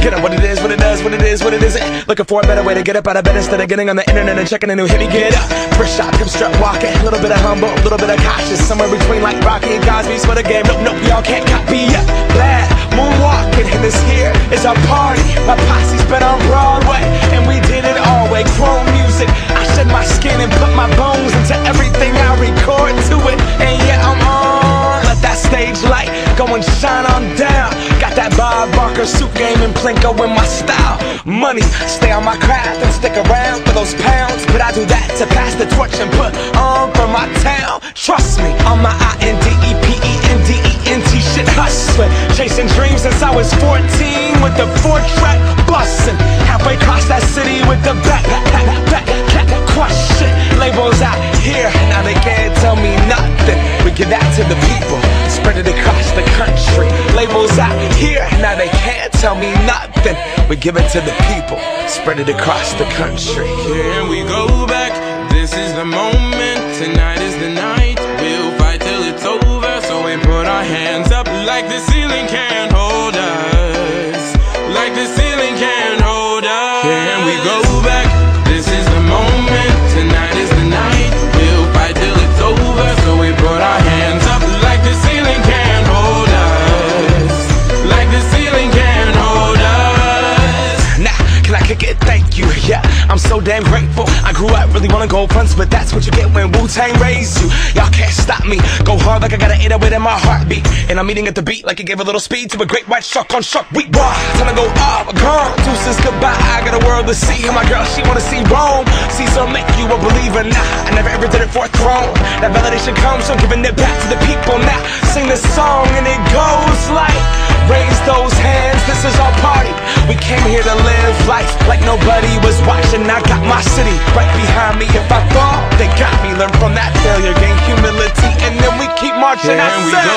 Get up what it is, what it does, what it is, what it isn't. Looking for a better way to get up out of bed instead of getting on the internet and checking a new hit. Me get up, first shot, come strut walking. A little bit of humble, a little bit of cautious. Somewhere between like Rocky and Cosby's for the game. Nope, nope, y'all can't copy yet. Glad moonwalking, and this here is our party. My posse's been on Broadway, and we did it all way. Chrome music, I shed my skin and put my bones into everything I record to it. And yeah, I'm on. Let that stage light go and shine on down. Got that Bob Barker suit game and Plinko in my style. Money, stay on my craft and stick around for those pounds. But I do that to pass the torch and put on for my town. Trust me, on my INDEPENDENT shit hustling. Chasing dreams since I was 14 with the 4-track bustin'. Halfway across that city with the back crush shit. Labels out here, now they can't tell me nothing. We give that to the people, spread it across the country. Labels out here, now they can't tell me nothing. We give it to the people, spread it across the country. Here we go back, this is the moment, tonight is the night. We'll fight till it's over, so we put our hands up like the ceiling can't hold us. Like the ceiling can't hold us. Here we go back, this is the moment, tonight is the night. We'll fight till it's over, so we put our hands up like the ceiling can't hold us. Like the ceiling can't hold us. Nah, can I kick it? Thank you, yeah, I'm so damn grateful. I grew up really wanna go fronts, but that's what you get when Wu-Tang raised you. Y'all can't stop me, go hard like I got an 808 in my heartbeat. And I'm eating at the beat like it gave a little speed to a great white shark on Shark Week. Raw, time to go off, gone, deuces goodbye. I got a world to see, and my girl, she wanna see Rome. Caesar make you a believer, nah, I never ever did it for a throne. That validation comes from giving it back to the people. Now, sing this song and it goes like, raise those hands, this is our party. We came here to live life like nobody was watching. I got my city right behind me. If I fall, they got me. Learn from that failure, gain humility, and then we keep marching. I say